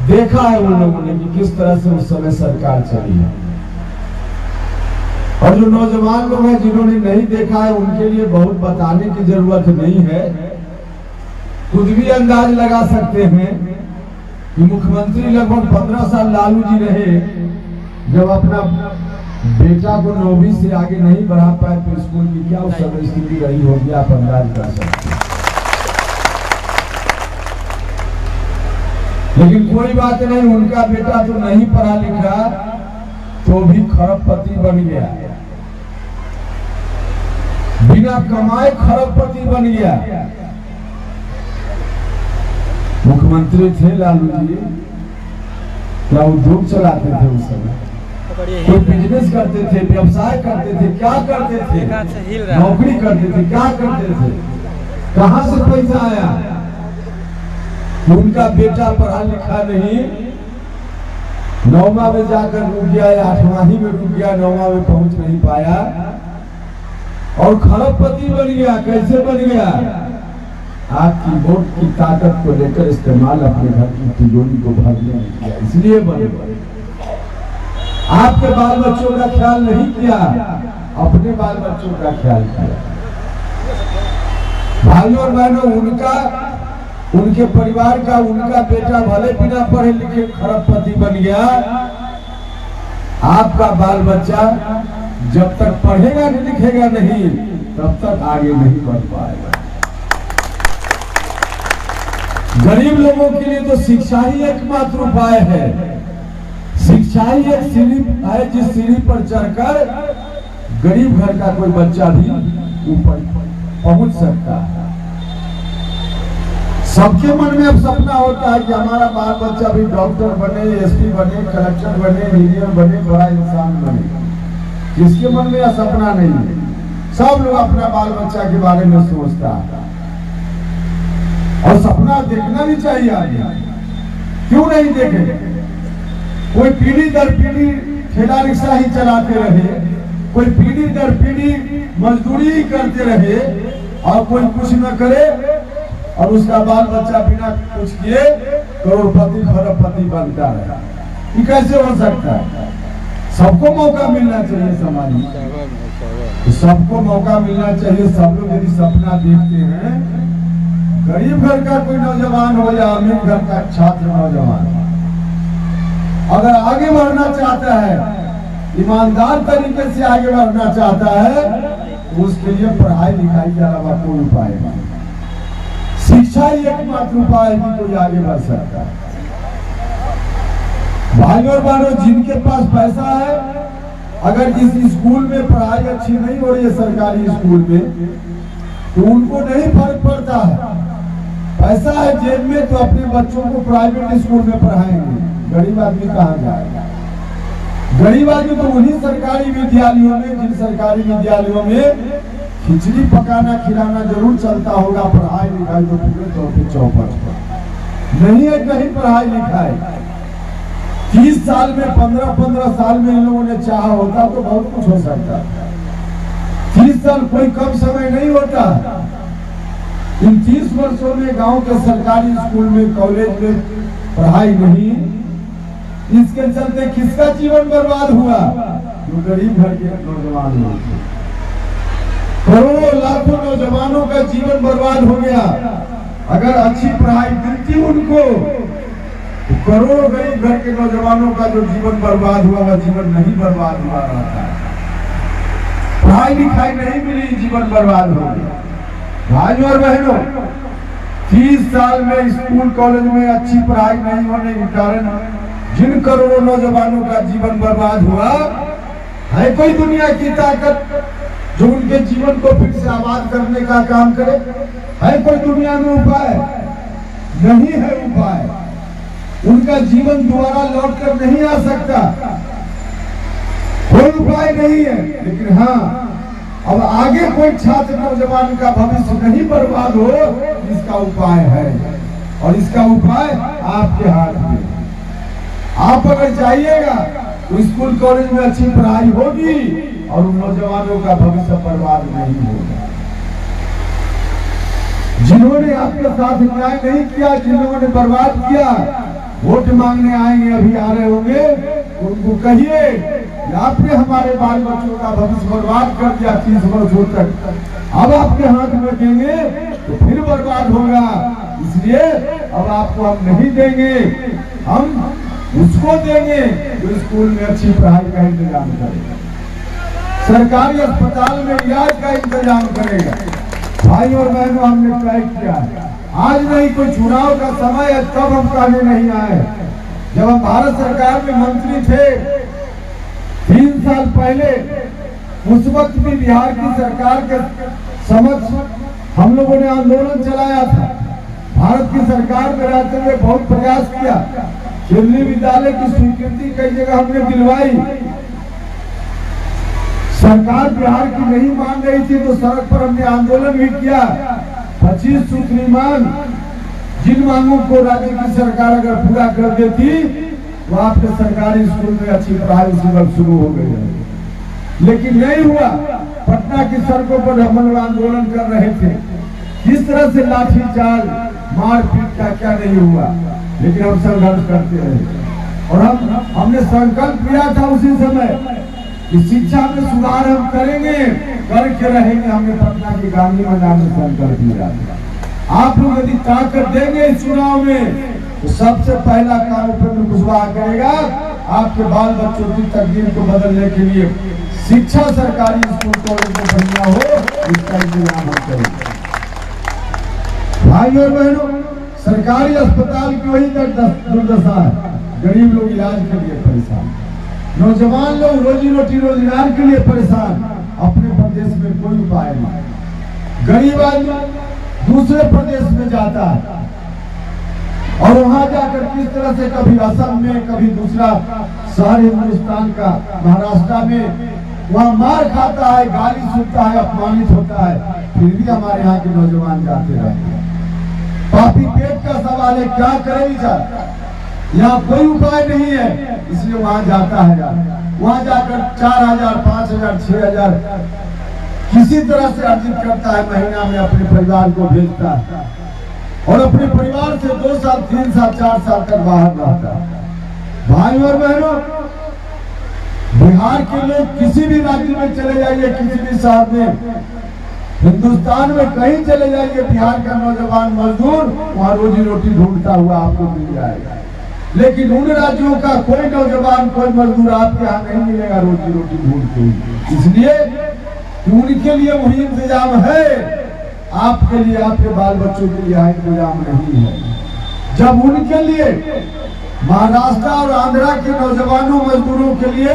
देखा है उन लोगों ने कि किस तरह से उस समय सरकार चली है। और जो नौजवान लोग हैं जिन्होंने नहीं देखा है उनके लिए बहुत बताने की जरूरत नहीं है। खुद भी अंदाज लगा सकते हैं कि मुख्यमंत्री लगभग 15 साल लालू जी रहे, जब अपना बेटा को 9वीं से आगे नहीं बढ़ा पाए तो स्कूल की क्या उस समय स्थिति रही होगी, आप अंदाज कर सकते हैं। लेकिन कोई बात नहीं, उनका बेटा तो नहीं पढ़ा लिखा तो भी खरबपति बन गया, बिना कमाए खरबपति बन गया। मुख्यमंत्री थे लालू जी, क्या उद्योग चलाते थे उस समय, कोई बिजनेस करते थे, व्यवसाय करते थे, क्या करते थे, नौकरी करते थे, क्या करते थे, कहां से पैसा आया? उनका बेटा पढ़ा लिखा नहीं, 9वां में जाकर रुक गया या 8वां ही में रुक गया, 9वां में पहुंच नहीं पाया और खरबपति बन गया। कैसे बन गया? आपकी वोट की ताकत को लेकर इस्तेमाल अपने घर की तिजोरी को भरने नहीं किया, इसलिए बन गया। आपके बाल बच्चों का ख्याल नहीं किया, अपने बाल बच्चों का ख्याल किया। भाइयों और बहनों, उनके परिवार का उनका बेटा भले बिना पढ़े लिखे खरबपति बन गया, आपका बाल बच्चा जब तक पढ़ेगा लिखेगा नहीं तब तक आगे नहीं बढ़ पाएगा। गरीब लोगों के लिए तो शिक्षा ही एकमात्र उपाय है। शिक्षा ही एक सीढ़ी है जिस सीढ़ी पर चढ़कर गरीब घर का कोई बच्चा भी ऊपर पहुंच सकता है। सबके मन में अब सपना होता है कि हमारा बाल बच्चा भी डॉक्टर बने, एसपी बने, कलेक्टर बने, इंजीनियर बने, बड़ा इंसान बने। किसके मन में यह सपना नहीं है? सब लोग अपना बाल बच्चा के बारे में सोचता है और सपना देखना भी चाहिए आगे। क्यों नहीं देखे? कोई पीढ़ी दर पीढ़ी ठेला रिक्शा ही चलाते रहे, कोई पीढ़ी दर पीढ़ी मजदूरी ही करते रहे और कोई कुछ न करे और उसका बाल बच्चा बिना कुछ किए करोड़पति खरबपति बनता है। ये कैसे हो सकता है? सबको मौका मिलना चाहिए समाज में, सबको मौका मिलना चाहिए। सब लोग यदि सपना देखते हैं, गरीब घर का कोई नौजवान हो या अमीर घर का छात्र नौजवान, अगर आगे बढ़ना चाहता है, ईमानदार तरीके से आगे बढ़ना चाहता है, तो उसके लिए पढ़ाई लिखाई के अलावा कोई उपाय नहीं। शिक्षा ही एकमात्र उपाय है कि कोई आगे बढ़ सकता है। भाइयों और बहनों, जिनके पास पैसा है, अगर इस स्कूल में पढ़ाई अच्छी नहीं हो रही है सरकारी स्कूल में, तो उनको नहीं फर्क पड़ता है। पैसा है जेब में तो अपने बच्चों को प्राइवेट स्कूल में पढ़ाएंगे। गरीब आदमी कहाँ जाएगा? गरीब आदमी तो उन्हीं सरकारी विद्यालयों में, जिन सरकारी विद्यालयों में खिचड़ी पकाना खिलाना जरूर चलता होगा, पढ़ाई लिखाई तो पूरे तौर पर चौपट नहीं है। कहीं पढ़ाई लिखाई 30 साल में 15-15 साल में इन लोगों ने चाहा होता तो बहुत कुछ हो सकता। 30 साल कोई कम समय नहीं होता। इन 30 वर्षों में गांव के सरकारी स्कूल में, कॉलेज में पढ़ाई नहीं, इसके चलते किसका जीवन बर्बाद हुआ? जो गरीब घर के नौजवान लोग थे। करोड़ों लाखों नौजवानों का जीवन बर्बाद हो गया। अगर अच्छी पढ़ाई मिलती उनको, तो करोड़ों गरीब घर के नौजवानों का जो जीवन बर्बाद हुआ वह जीवन नहीं बर्बाद हुआ रहता। पढ़ाई लिखाई नहीं मिली, जीवन बर्बाद हो गया। भाइयों और बहनों, 30 साल में स्कूल कॉलेज में अच्छी पढ़ाई नहीं होने के कारण जिन करोड़ों नौजवानों का जीवन बर्बाद हुआ, है कोई दुनिया की ताकत जो उनके जीवन को फिर से आबाद करने का काम करे? है कोई दुनिया में उपाय? नहीं है उपाय। उनका जीवन दोबारा लौट कर नहीं आ सकता, कोई उपाय नहीं है। लेकिन हाँ, अब आगे कोई छात्र नौजवान का भविष्य नहीं बर्बाद हो, इसका उपाय है और इसका उपाय आपके हाथ में। आप अगर चाहिएगा तो स्कूल कॉलेज में अच्छी पढ़ाई होगी और उन नौजवानों का भविष्य बर्बाद नहीं होगा। जिन्होंने आपके साथ न्याय नहीं किया, जिन लोगों ने बर्बाद किया, वोट मांगने आएंगे, अभी आ रहे होंगे, उनको कहिए कि आपने हमारे बाल बच्चों का भविष्य बर्बाद कर दिया 30 वर्षों तक, अब आपके हाथ में देंगे तो फिर बर्बाद होगा, इसलिए अब आपको हम नहीं देंगे, हम उसको देंगे जो स्कूल में अच्छी पढ़ाई का इंतजाम करेगा, सरकारी अस्पताल में इलाज का इंतजाम करेगा। भाई और बहनों, हमने तय किया है, आज नहीं कोई चुनाव का समय है तब हम कहने नहीं आए। जब हम भारत सरकार में मंत्री थे 3 साल पहले, उस वक्त भी बिहार की सरकार के समक्ष हम लोगों ने आंदोलन चलाया था। भारत की सरकार में रहते हुए बहुत प्रयास किया, केंद्रीय विद्यालय की स्वीकृति कई जगह हमने दिलवाई। सरकार बिहार की नहीं मान रही थी तो सड़क पर हमने आंदोलन भी किया। 25 सूत्री मांग, जिन मांगों को राज्य की सरकार अगर पूरा कर देती तो आपके सरकारी स्कूल में अच्छी पढ़ाई उसी वक्त शुरू हो गई, लेकिन नहीं हुआ। पटना की सड़कों पर हम लोग आंदोलन कर रहे थे, किस तरह से लाठीचार्ज, मारपीट का क्या नहीं हुआ, लेकिन हम संघर्ष करते रहे। और हमने संकल्प लिया था उसी समय कि शिक्षा में सुधार हम करेंगे, करके रहेंगे। हमने पटना की गांधी मैदान में संकल्प लिया था। आप लोग यदि ताकत देंगे इस चुनाव में तो सबसे पहला काम उपेंद्र कुशवाहा करेगा, आपके बाल बच्चों की तकदीर को बदलने के लिए शिक्षा सरकारी स्कूल कॉलेज में बढ़िया हो, इसका इंतजाम हम करेंगे। भाई और बहनों, सरकारी अस्पताल की वही दुर्दशा है, गरीब लोग इलाज के लिए परेशान, नौजवान लोग रोजी रोटी रोजगार के लिए परेशान, अपने प्रदेश में कोई उपाय नहीं। गरीब आदमी दूसरे प्रदेश में जाता है और वहां जाकर किस तरह से कभी असम में, कभी दूसरा शहर हिंदुस्तान का महाराष्ट्र में, वहां मार खाता है, गाली सुनता है, अपमानित होता है, फिर भी हमारे यहाँ के नौजवान जाते रहते हैं। पापी पेट का सवाल है, क्या करेगा, यहाँ कोई उपाय नहीं है, इसलिए वहां जाता है। वहां जाकर 4000, 5000, 6000 किसी तरह से अर्जित करता है, महीना में अपने परिवार को भेजता है और अपने परिवार से 2 साल, 3 साल, 4 साल तक बाहर रहता है। भाई और बहनों, बिहार के लोग किसी भी राज्य में चले जाइए, किसी भी शहर में, हिंदुस्तान में कहीं चले जाइए, बिहार का नौजवान मजदूर वहां रोजी रोटी ढूंढता हुआ आपको मिल जाएगा। लेकिन उन राज्यों का कोई नौजवान, कोई मजदूर आपके यहाँ नहीं मिलेगा रोजी रोटी ढूंढते हुए, इसलिए उनके लिए वही इंतजाम है, आपके लिए, आपके बाल बच्चों के लिए इंतजाम नहीं है। जब उनके लिए महाराष्ट्र और आंध्रा के नौजवानों मजदूरों के लिए